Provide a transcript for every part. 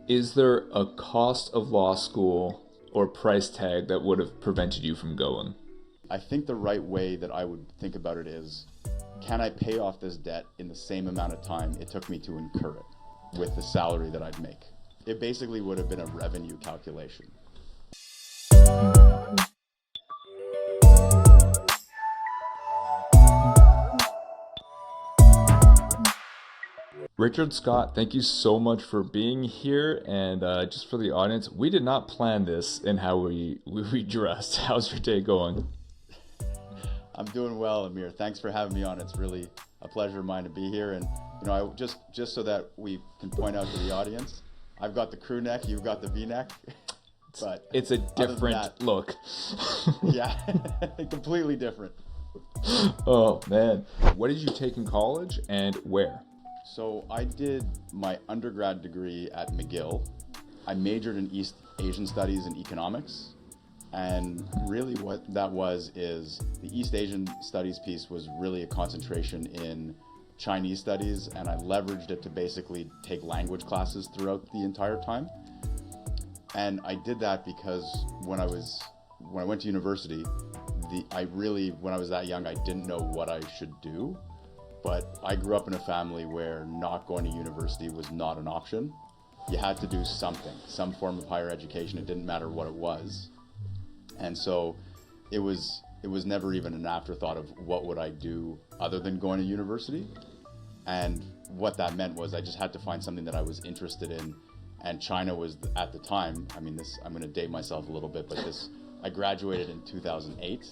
Is there a cost of law school or price tag that would have prevented you from going? I think the right way that I would think about it is, can I pay off this debt in the same amount of time it took me to incur it with the salary that I'd make? It basically would have been a revenue calculation. Richard Scott, thank you so much for being here. And just for the audience, we did not plan this in how we dressed. How's your day going? I'm doing well, Amir. Thanks for having me on. It's really a pleasure of mine to be here. And I just so that we can point out to the audience, I've got the crew neck, you've got the V-neck. But it's a different look. Yeah, completely different. Oh man, what did you take in college and where? So I did my undergrad degree at McGill. I majored in East Asian Studies and Economics. And really what that was is the East Asian Studies piece was really a concentration in Chinese studies, and I leveraged it to basically take language classes throughout the entire time. And I did that because when I went to university, when I was that young, I didn't know what I should do. But I grew up in a family where not going to university was not an option. You had to do something, some form of higher education. It didn't matter what it was. And so it was never even an afterthought of what would I do other than going to university. And what that meant was I just had to find something that I was interested in. And China was, at the time, I'm going to date myself a little bit, but I graduated in 2008.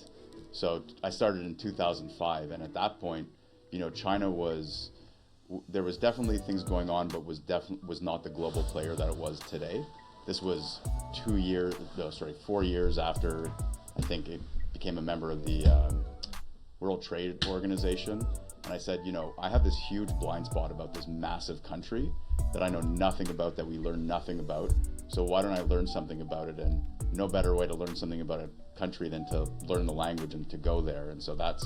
So I started in 2005. And at that point, China there was definitely things going on, but was not the global player that it was today. This was 4 years after I think it became a member of the World Trade Organization. And I said, I have this huge blind spot about this massive country that I know nothing about, that we learn nothing about. So why don't I learn something about it? And no better way to learn something about a country than to learn the language and to go there. And so that's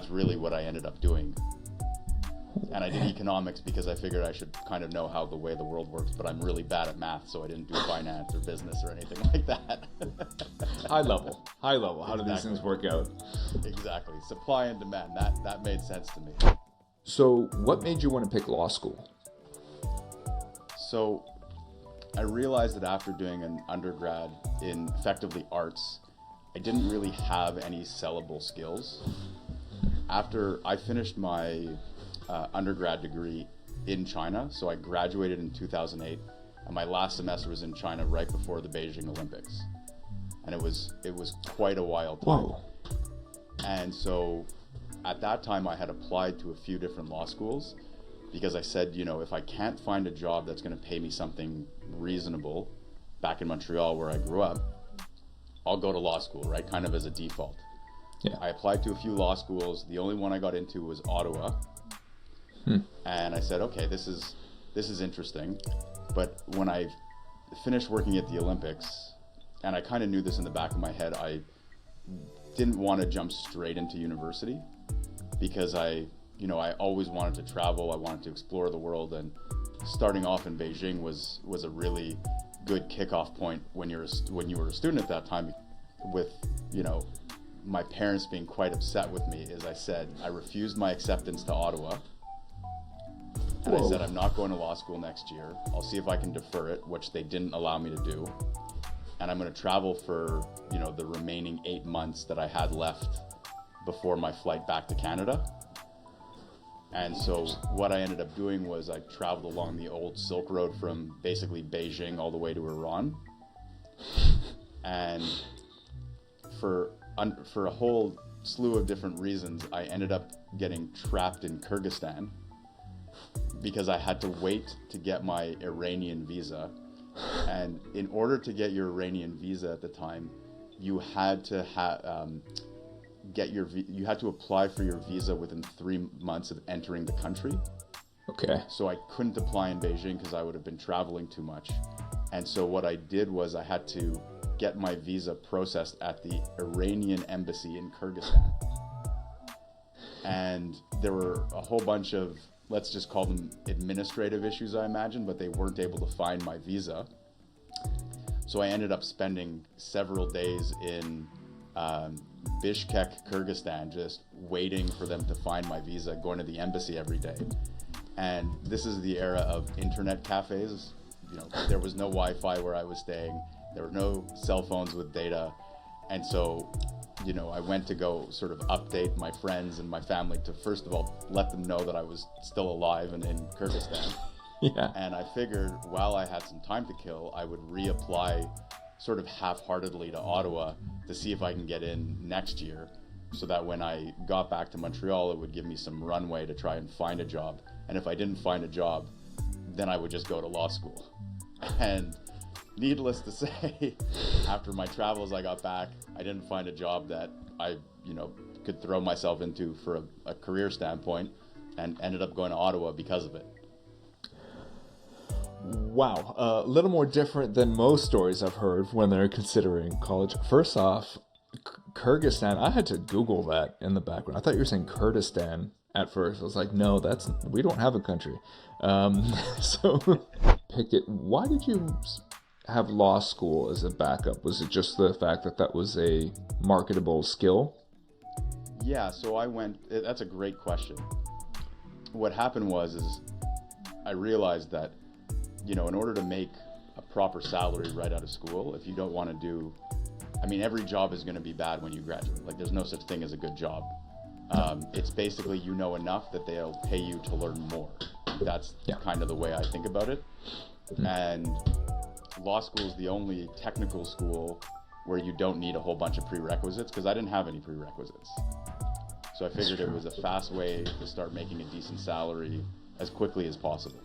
really what I ended up doing. And I did economics because I figured I should kind of know how the way the world works, but I'm really bad at math, so I didn't do finance or business or anything like that. High level. How do these things work out? Exactly. Supply and demand. That made sense to me. So what made you want to pick law school? So I realized that after doing an undergrad in effectively arts, I didn't really have any sellable skills. After I finished my undergrad degree in China, so I graduated in 2008, and my last semester was in China right before the Beijing Olympics, and it was quite a wild time. Whoa. And so at that time I had applied to a few different law schools because I said, if I can't find a job that's going to pay me something reasonable back in Montreal where I grew up, I'll go to law school, right? Kind of as a default. Yeah. I applied to a few law schools. The only one I got into was Ottawa. And I said, okay, this is interesting. But when I finished working at the Olympics, and I kind of knew this in the back of my head, I didn't want to jump straight into university because I always wanted to travel. I wanted to explore the world, and starting off in Beijing was a really good kickoff point when you were a student at that time. With my parents being quite upset with me, as I said, I refused my acceptance to Ottawa. And I said, I'm not going to law school next year. I'll see if I can defer it, which they didn't allow me to do. And I'm going to travel for, the remaining 8 months that I had left before my flight back to Canada. And so what I ended up doing was I traveled along the old Silk Road from basically Beijing all the way to Iran. And for a whole slew of different reasons, I ended up getting trapped in Kyrgyzstan because I had to wait to get my Iranian visa. And in order to get your Iranian visa at the time, you had to you had to apply for your visa within 3 months of entering the country. Okay. So I couldn't apply in Beijing because I would have been traveling too much. And so what I did was I had to get my visa processed at the Iranian embassy in Kyrgyzstan. And there were a whole bunch of let's just call them administrative issues, I imagine, but they weren't able to find my visa. So I ended up spending several days in Bishkek, Kyrgyzstan, just waiting for them to find my visa, going to the embassy every day. And this is the era of internet cafes. You know, there was no Wi-Fi where I was staying. There were no cell phones with data. And so, you know, I went to go sort of update my friends and my family to, first of all, let them know that I was still alive and in Kyrgyzstan. Yeah. And I figured while I had some time to kill, I would reapply sort of half-heartedly to Ottawa to see if I can get in next year, so that when I got back to Montreal, it would give me some runway to try and find a job. And if I didn't find a job, then I would just go to law school. And needless to say, after my travels, I got back, I didn't find a job that I, you know, could throw myself into for a career standpoint, and ended up going to Ottawa because of it. Wow, a little more different than most stories I've heard when they're considering college. First off, Kyrgyzstan, I had to Google that in the background. I thought you were saying Kurdistan at first. I was like, no, we don't have a country. So picked it. Why did you have law school as a backup? Was it just the fact that that was a marketable skill? Yeah, so that's a great question. What happened is I realized that, you know, in order to make a proper salary right out of school, if you don't want to do, I mean, every job is going to be bad when you graduate. Like, there's no such thing as a good job. It's basically, you know enough that they'll pay you to learn more. That's kind of the way I think about it. Mm-hmm. And law school is the only technical school where you don't need a whole bunch of prerequisites, because I didn't have any prerequisites. So I figured it was a fast way to start making a decent salary as quickly as possible.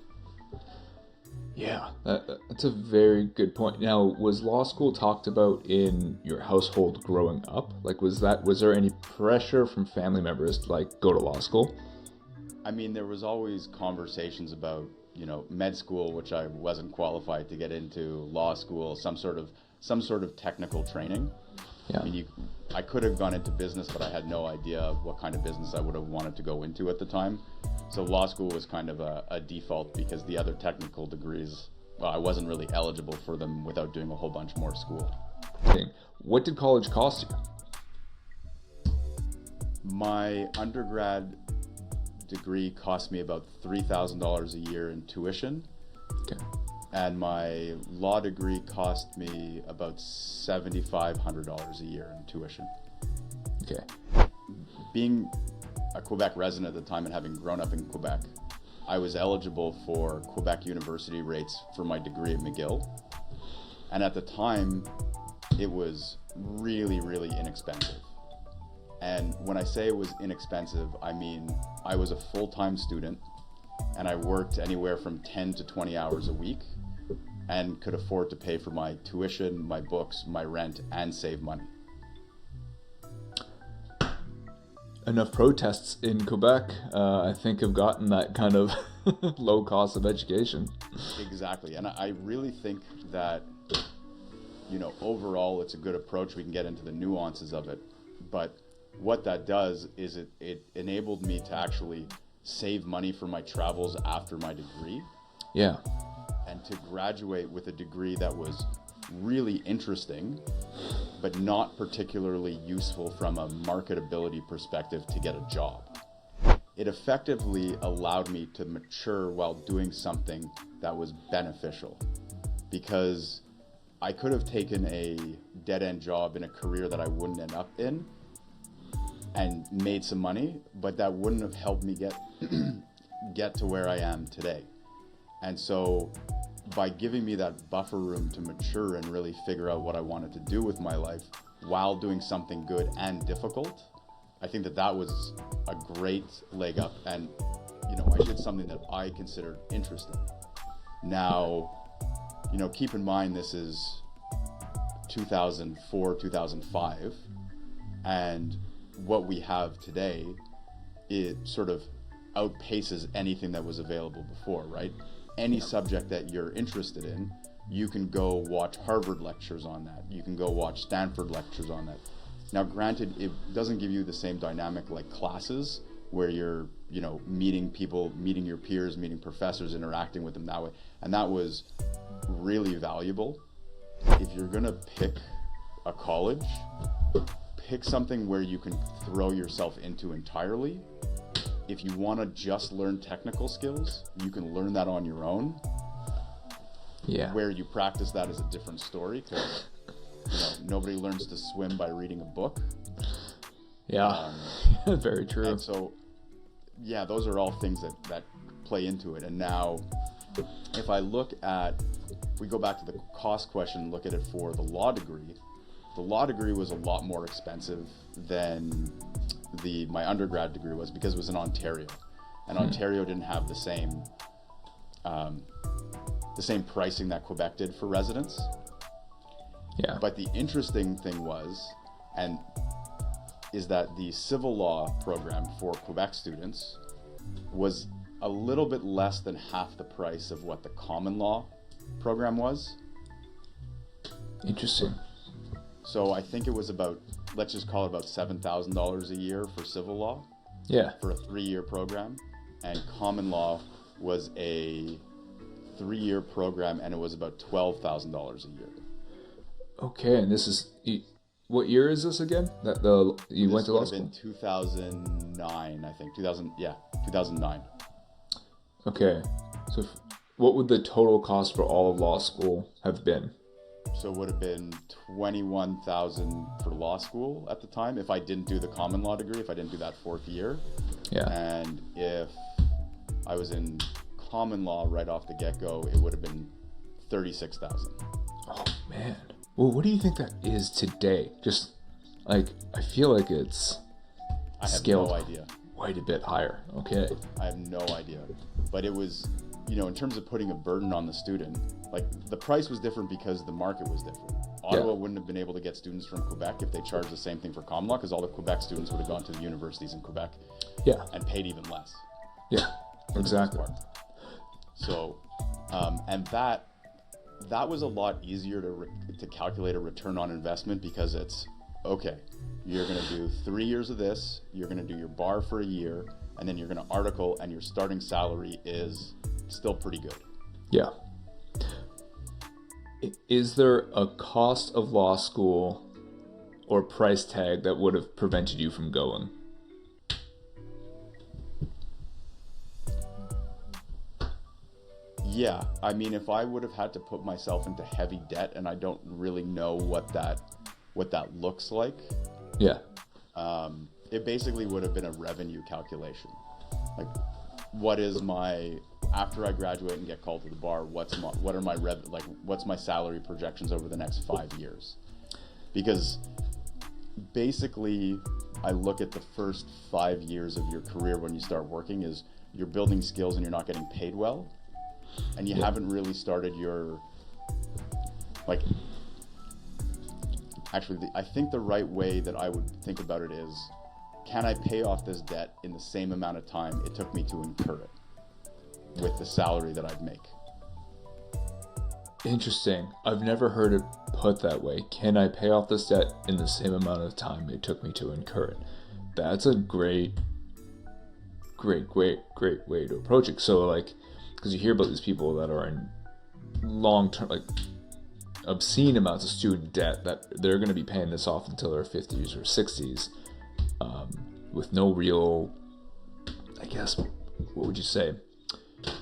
Yeah, that's a very good point. Now, was law school talked about in your household growing up? Like, was there any pressure from family members to, like, go to law school? I mean, there was always conversations about, you know, med school, which I wasn't qualified to get into, law school, some sort of technical training. Yeah. I mean, I could have gone into business, but I had no idea what kind of business I would have wanted to go into at the time. So law school was kind of a default, because the other technical degrees, well, I wasn't really eligible for them without doing a whole bunch more school. Okay. What did college cost you? My undergrad degree cost me about $3,000 a year in tuition. Okay. And my law degree cost me about $7,500 a year in tuition. Okay. Being a Quebec resident at the time and having grown up in Quebec, I was eligible for Quebec University rates for my degree at McGill. And at the time, it was really, really inexpensive. And when I say it was inexpensive, I mean I was a full-time student, and I worked anywhere from 10 to 20 hours a week, and could afford to pay for my tuition, my books, my rent, and save money. Enough protests in Quebec, I think, have gotten that kind of low cost of education. Exactly. And I really think that, you know, overall it's a good approach. We can get into the nuances of it. But what that does is it enabled me to actually save money for my travels after my degree. Yeah. And to graduate with a degree that was really interesting, but not particularly useful from a marketability perspective to get a job. It effectively allowed me to mature while doing something that was beneficial, because I could have taken a dead-end job in a career that I wouldn't end up in and made some money, but that wouldn't have helped me get to where I am today. And so by giving me that buffer room to mature and really figure out what I wanted to do with my life while doing something good and difficult, I think that was a great leg up. And, you know, I did something that I considered interesting. Now, you know, keep in mind this is 2004, 2005, and what we have today, it sort of outpaces anything that was available before, right? Any subject that you're interested in, you can go watch Harvard lectures on that. You can go watch Stanford lectures on that. Now, granted, it doesn't give you the same dynamic like classes, where you're meeting people, meeting your peers, meeting professors, interacting with them that way. And that was really valuable. If you're going to pick a college, pick something where you can throw yourself into entirely. If you want to just learn technical skills, you can learn that on your own. Yeah. Where you practice that is a different story, because nobody learns to swim by reading a book. Yeah, very true. And so, yeah, those are all things that play into it. And now, if we go back to the cost question, look at it for the law degree. The law degree was a lot more expensive than my undergrad degree was, because it was in Ontario, and Ontario didn't have the same pricing that Quebec did for residents. Yeah. But the interesting thing is that the civil law program for Quebec students was a little bit less than half the price of what the common law program was. Interesting. So I think it was let's just call it about $7,000 a year for civil law. Yeah. For a 3-year program. And common law was a 3-year program, and it was about $12,000 a year. Okay, and this is, what year is this again? You went to law school? This would have been 2009, I think. 2009. Okay, so what would the total cost for all of law school have been? So it would have been $21,000 for law school at the time, if I didn't do the common law degree, if I didn't do that 4th year. Yeah. And if I was in common law right off the get-go, it would have been $36,000. Oh, man. Well, what do you think that is today? Just, I feel like it's scaled no idea. Quite a bit higher. Okay. I have no idea. But it was, in terms of putting a burden on the student, the price was different because the market was different. Ottawa wouldn't have been able to get students from Quebec if they charged the same thing for common law, because all the Quebec students would have gone to the universities in Quebec. Yeah. And paid even less. Yeah, exactly. So, and that was a lot easier to calculate a return on investment, because it's, okay, you're going to do 3 years of this, you're going to do your bar for a year, and then you're going to article, and your starting salary is still pretty good. Yeah. Is there a cost of law school or price tag that would have prevented you from going? Yeah, I mean, if I would have had to put myself into heavy debt, and I don't really know what that looks like. Yeah. It basically would have been a revenue calculation. After I graduate and get called to the bar, what's my salary projections over the next 5 years? Because basically, I look at the first 5 years of your career when you start working is you're building skills and you're not getting paid well. And you haven't really started I think the right way that I would think about it is, can I pay off this debt in the same amount of time it took me to incur it with the salary that I'd make? Interesting. I've never heard it put that way. Can I pay off this debt in the same amount of time it took me to incur it? That's a great way to approach it. So, because you hear about these people that are in long-term, obscene amounts of student debt, that they're going to be paying this off until their 50s or 60s, with no real, I guess, what would you say?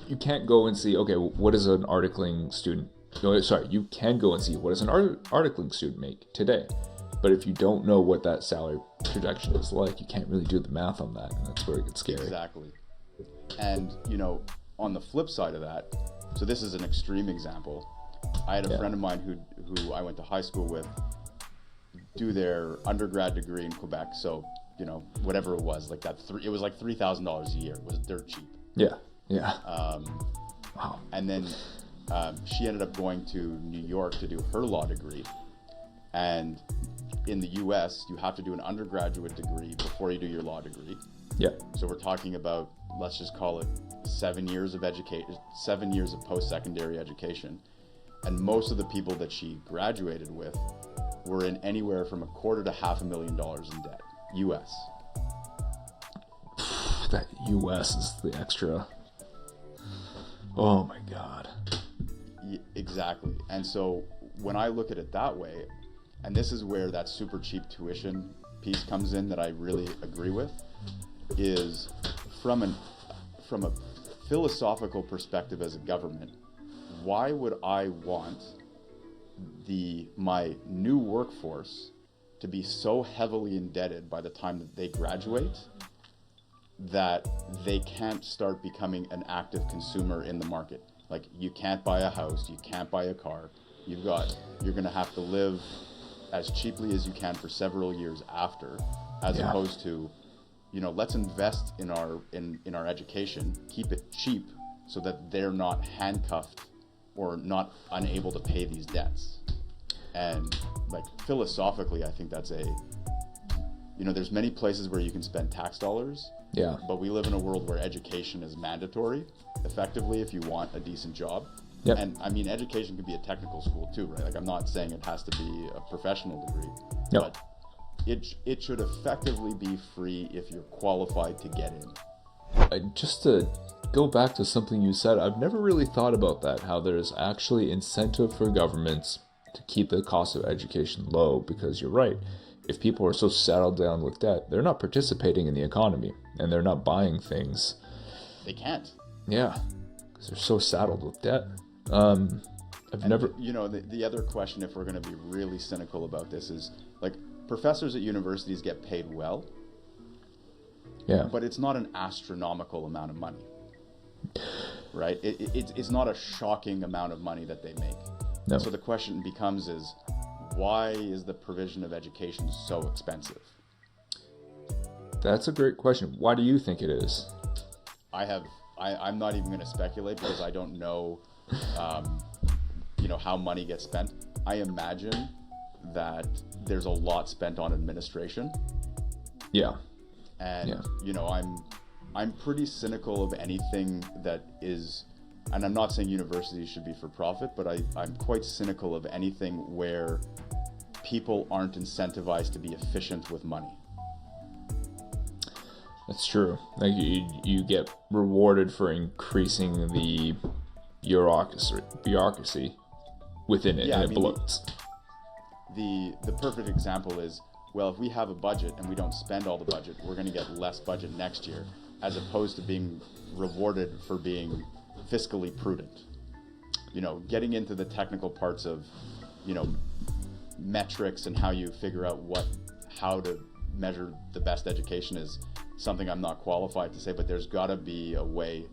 You can't go and see, okay, what is an articling student? No, sorry, you can go and see what does an articling student make today. But if you don't know what that salary projection is like, you can't really do the math on that, and that's where it gets scary. Exactly. And, on the flip side of that, so this is an extreme example. I had a friend of mine who I went to high school with do their undergrad degree in Quebec. So, whatever it was, it was like $3,000 a year. It was dirt cheap. Yeah. Yeah. Wow. And then she ended up going to New York to do her law degree. And in the US, you have to do an undergraduate degree before you do your law degree. Yeah. So we're talking about, let's just call it 7 years of post-secondary education. And most of the people that she graduated with were in anywhere from $250,000 to $500,000 in debt, US. that US is the extra. Oh my God. Exactly. And so when I look at it that way, and this is where that super cheap tuition piece comes in that I really agree with, is from a philosophical perspective as a government, why would I want my new workforce to be so heavily indebted by the time that they graduate that they can't start becoming an active consumer in the market? Like, you can't buy a house, you can't buy a car, you're going to have to live as cheaply as you can for several years after, as opposed to, let's invest in our education, keep it cheap so that they're not handcuffed or not unable to pay these debts. And like, philosophically, I think that's there's many places where you can spend tax dollars. Yeah. But we live in a world where education is mandatory, effectively, if you want a decent job. Yep. And I mean, education could be a technical school too, right? Like, I'm not saying it has to be a professional degree, Yep. but it should effectively be free if you're qualified to get in. Just to go back to something you said, I've never really thought about that, how there's actually incentive for governments to keep the cost of education low, because you're right. If people are so saddled down with debt, they're not participating in the economy and they're not buying things. They can't. Yeah, because they're so saddled with debt. The other question, if we're going to be really cynical about this, is like, professors at universities get paid well. Yeah. But it's not an astronomical amount of money, right? It's not a shocking amount of money that they make. No. So the question becomes is, why is the provision of education so expensive? That's a great question. Why do you think it is? I'm not even going to speculate, because I don't know, how money gets spent. I imagine that there's a lot spent on administration. Yeah. And, I'm pretty cynical of anything that is, and I'm not saying universities should be for profit, but I'm quite cynical of anything where people aren't incentivized to be efficient with money. That's true. Like, you get rewarded for increasing the bureaucracy within it, and it bloats. The perfect example is, well, if we have a budget and we don't spend all the budget, we're going to get less budget next year, as opposed to being rewarded for being fiscally prudent. Getting into the technical parts of, metrics and how you figure out how to measure the best education is something I'm not qualified to say, but there's got to be a way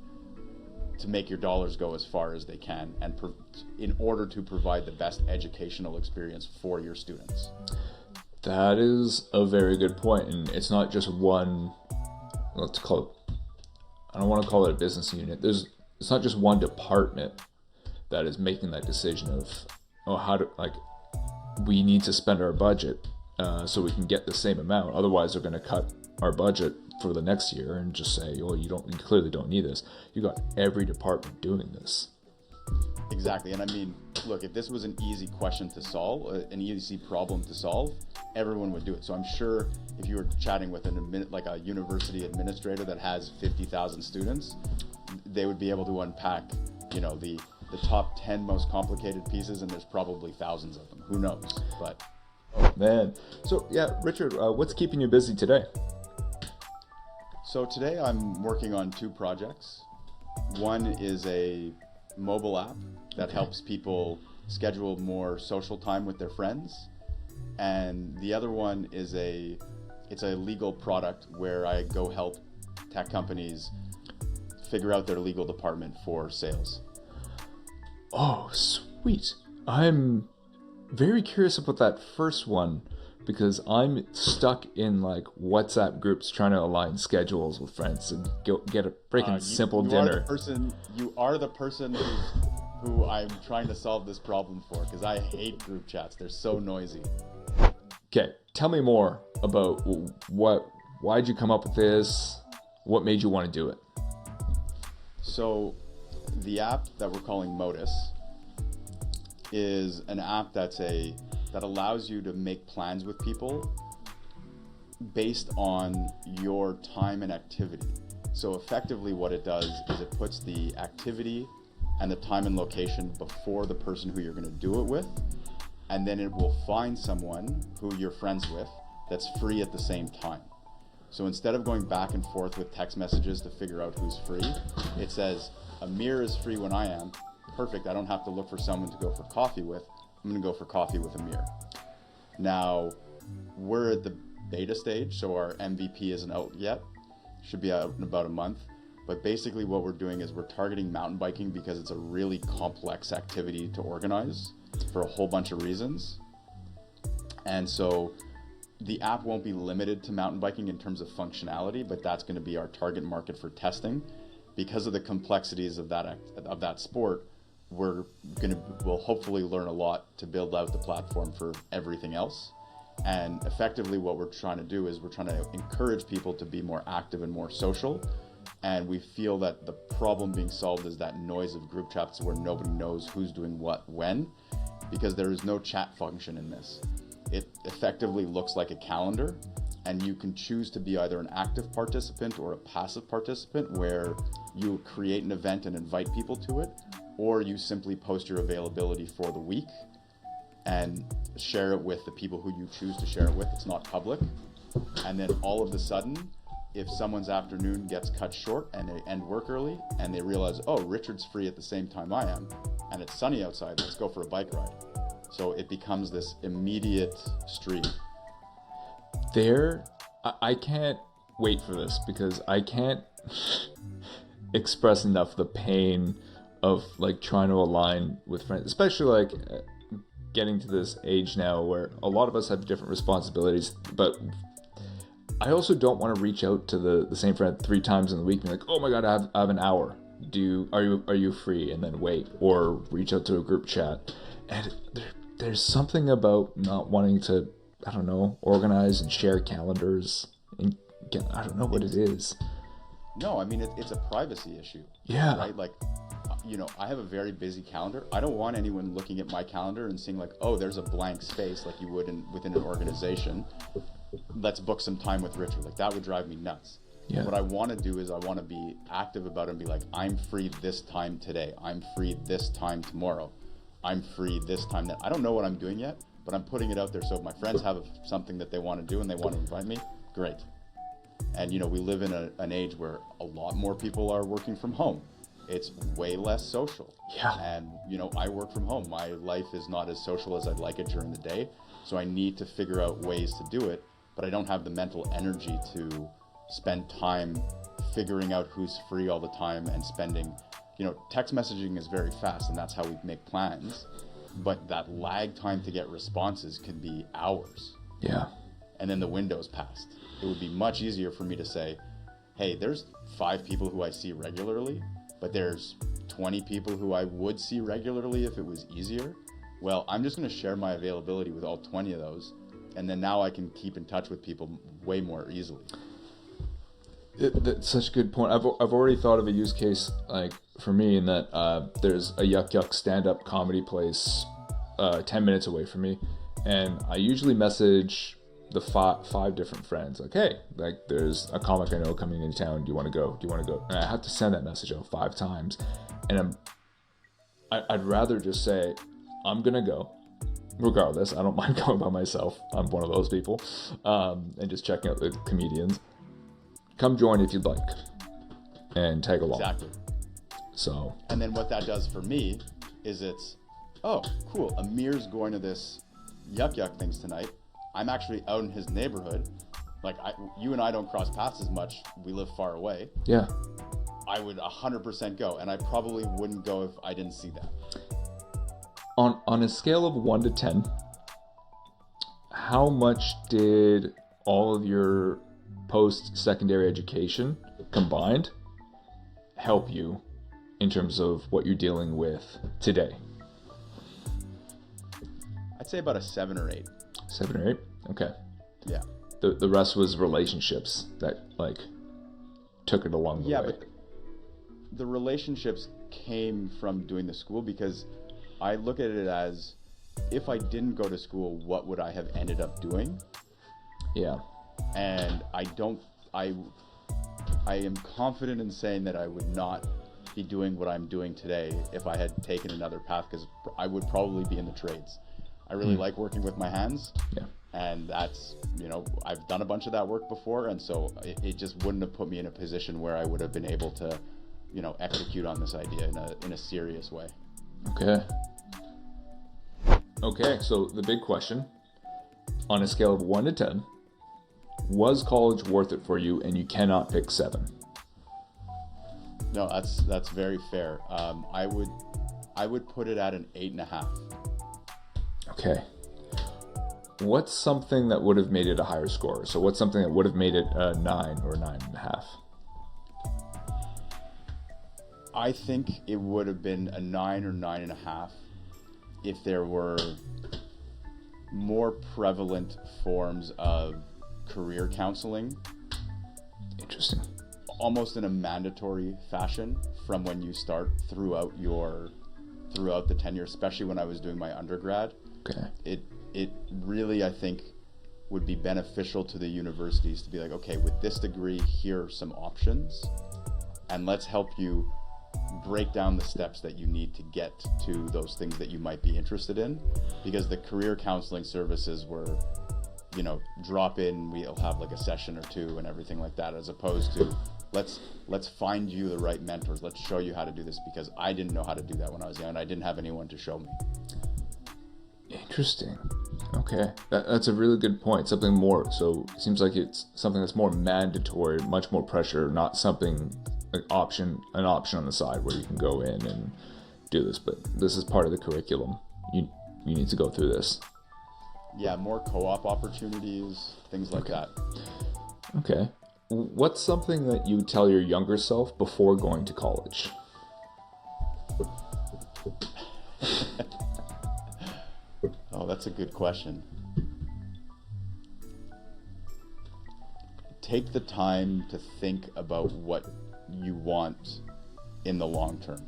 to make your dollars go as far as they can, and in order to provide the best educational experience for your students. That is a very good point, and it's not just one. Let's call it. I don't want to call it a business unit. It's not just one department that is making that decision of, we need to spend our budget so we can get the same amount. Otherwise, they're going to cut our budget for the next year and just say, you clearly don't need this. You got every department doing this. Exactly. And I mean, look, if this was an easy question to solve, an easy problem to solve, everyone would do it. So I'm sure if you were chatting with a university administrator that has 50,000 students, they would be able to unpack, the top 10 most complicated pieces, and there's probably thousands of them. Who knows? But man. So yeah, Richard, what's keeping you busy today? So today I'm working on two projects. One is a mobile app that helps people schedule more social time with their friends, and the other one is it's a legal product where I go help tech companies figure out their legal department for sales. Oh, sweet. I'm very curious about that first one, because I'm stuck in WhatsApp groups trying to align schedules with friends and get a freaking simple dinner. You are the person who I'm trying to solve this problem for, because I hate group chats. They're so noisy. Okay, tell me more about why'd you come up with this? What made you want to do it? So the app that we're calling Motus is an app that allows you to make plans with people based on your time and activity. So effectively what it does is it puts the activity and the time and location before the person who you're going to do it with, and then it will find someone who you're friends with that's free at the same time. So instead of going back and forth with text messages to figure out who's free, it says, Amir is free when I am. Perfect, I don't have to look for someone to go for coffee with. I'm going to go for coffee with Amir. Now, we're at the beta stage, so our MVP isn't out yet. Should be out in about a month. But basically what we're doing is we're targeting mountain biking because it's a really complex activity to organize for a whole bunch of reasons. And so the app won't be limited to mountain biking in terms of functionality, but that's going to be our target market for testing. Because of the complexities of that sport, we'll hopefully learn a lot to build out the platform for everything else. And effectively what we're trying to do is we're trying to encourage people to be more active and more social. And we feel that the problem being solved is that noise of group chats where nobody knows who's doing what when, because there is no chat function in this. It effectively looks like a calendar, and you can choose to be either an active participant or a passive participant, where you create an event and invite people to it, or you simply post your availability for the week and share it with the people who you choose to share it with. It's not public. And then all of a sudden, if someone's afternoon gets cut short and they end work early and they realize, oh, Richard's free at the same time I am, and it's sunny outside, let's go for a bike ride. So it becomes this immediate streak. I can't wait for this, because I can't express enough the pain of like trying to align with friends, especially like getting to this age now where a lot of us have different responsibilities, but I also don't want to reach out to the same friend 3 times in the week and be like, oh my god, I have an hour. Are you free? And then wait, or reach out to a group chat. And there's something about not wanting to, I don't know, organize and share calendars and I don't know what it is. No, I mean, it's a privacy issue. Yeah. Right? Like, I have a very busy calendar. I don't want anyone looking at my calendar and seeing like, oh, there's a blank space like you would within an organization. Let's book some time with Richard. Like, that would drive me nuts. Yeah. What I want to do is I want to be active about it and be like, I'm free this time today. I'm free this time tomorrow. I'm free this time. I don't know what I'm doing yet, but I'm putting it out there. So if my friends have something that they want to do and they want to invite me, great. And, we live in an age where a lot more people are working from home. It's way less social. Yeah. And, I work from home. My life is not as social as I'd like it during the day. So I need to figure out ways to do it, but I don't have the mental energy to spend time figuring out who's free all the time and spending, text messaging is very fast and that's how we make plans, but that lag time to get responses could be hours. Yeah. And then the window's passed. It would be much easier for me to say, hey, there's 5 people who I see regularly, but there's 20 people who I would see regularly if it was easier. Well, I'm just going to share my availability with all 20 of those, and then now I can keep in touch with people way more easily. That's such a good point. I've already thought of a use case like for me in that there's a Yuck Yuck stand-up comedy place 10 minutes away from me, and I usually message the five different friends like, hey, like there's a comic I know coming into town. Do you want to go? And I have to send that message out 5 times, and I'd rather just say I'm gonna go. Regardless, I don't mind going by myself. I'm one of those people, and just checking out the comedians. Come join if you'd like, and tag along. Exactly. So. And then what that does for me is oh, cool. Amir's going to this Yuck Yuck things tonight. I'm actually out in his neighborhood. Like, you and I don't cross paths as much. We live far away. Yeah. I would 100% go, and I probably wouldn't go if I didn't see that. On a scale of 1 to 10, how much did all of your post-secondary education combined help you in terms of what you're dealing with today? I'd say about a 7 or 8. 7 or 8? Okay. Yeah. The rest was relationships that like took it along the way. Yeah, but the relationships came from doing the school, because I look at it as, if I didn't go to school, what would I have ended up doing? Yeah. And I am confident in saying that I would not be doing what I'm doing today if I had taken another path, because I would probably be in the trades. I really like working with my hands. Yeah. And that's, I've done a bunch of that work before, and so it just wouldn't have put me in a position where I would have been able to, execute on this idea in a serious way. Okay, so the big question, on a scale of 1 to 10, was college worth it for you, and you cannot pick 7? No, that's very fair. I would put it at an 8.5. Okay. What's something that would have made it a higher score? So what's something that would have made it a 9 or 9.5? I think it would have been a 9 or 9.5 if there were more prevalent forms of career counseling. Interesting. Almost in a mandatory fashion from when you start throughout the tenure, especially when I was doing my undergrad. Okay. It really, I think, would be beneficial to the universities to be like, okay, with this degree, here are some options, and let's help you break down the steps that you need to get to those things that you might be interested in. Because the career counseling services were, drop in, we'll have like a session or two and everything like that, as opposed to let's find you the right mentors, let's show you how to do this, because I didn't know how to do that when I was young, and I didn't have anyone to show me. Interesting. Okay, that's a really good point. Something more, so it seems like it's something that's more mandatory, much more pressure, not something an option on the side where you can go in and do this, but this is part of the curriculum. You need to go through this. Yeah, more co-op opportunities, things like that. Okay. What's something that you tell your younger self before going to college? Oh, that's a good question. Take the time to think about what you want in the long term.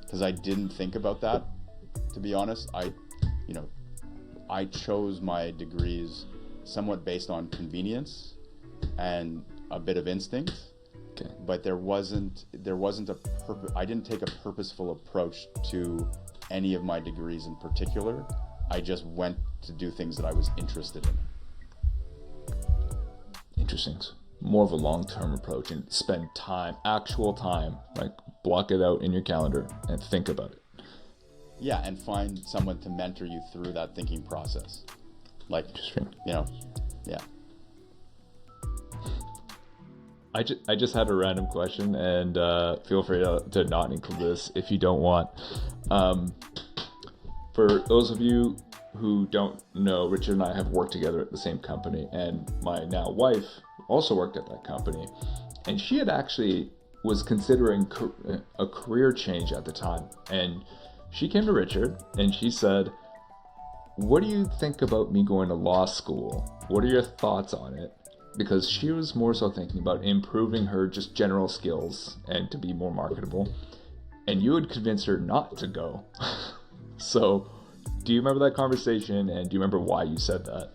Because I didn't think about that, to be honest. I chose my degrees somewhat based on convenience and a bit of instinct. Okay. But there wasn't I didn't take a purposeful approach to any of my degrees in particular. I just went to do things that I was interested in. Interesting. More of a long-term approach and spend actual time, like block it out in your calendar and think about it. Yeah, and find someone to mentor you through that thinking process. Like, Interesting. yeah. I just had a random question, and feel free to not include this if you don't want. For those of you who don't know, Richard and I have worked together at the same company, and my now wife also worked at that company, and she had actually was considering a career change at the time, and she came to Richard and she said, "What do you think about me going to law school? What are your thoughts on it?" Because she was more so thinking about improving her just general skills and to be more marketable, and you had convinced her not to go. So do you remember that conversation, and do you remember why you said that?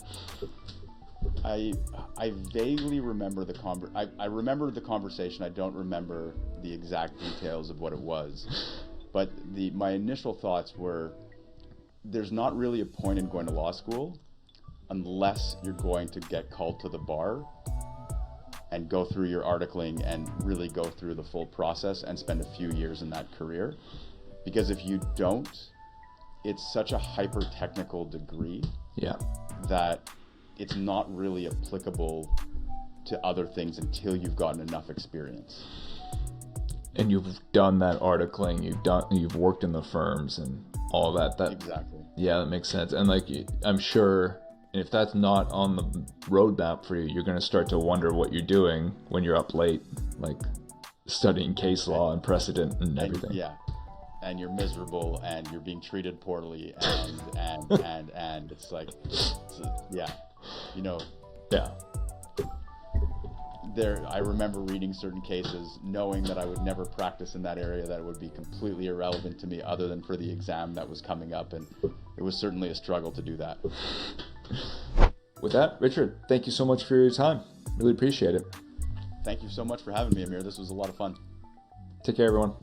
I vaguely remember I remember the conversation. I don't remember the exact details of what it was, but my initial thoughts were, there's not really a point in going to law school unless you're going to get called to the bar and go through your articling and really go through the full process and spend a few years in that career. Because if you don't, it's such a hyper-technical degree that it's not really applicable to other things until you've gotten enough experience. And you've done that articling, you've worked in the firms and all that. Exactly. Yeah, that makes sense. And like, I'm sure if that's not on the roadmap for you, you're going to start to wonder what you're doing when you're up late, like studying case law and precedent and everything. And you're miserable and you're being treated poorly and it's like, I remember reading certain cases, knowing that I would never practice in that area, that it would be completely irrelevant to me other than for the exam that was coming up, and it was certainly a struggle to do that. With that, Richard, thank you so much for your time. Really appreciate it. Thank you so much for having me, Amir. This was a lot of fun. Take care, everyone.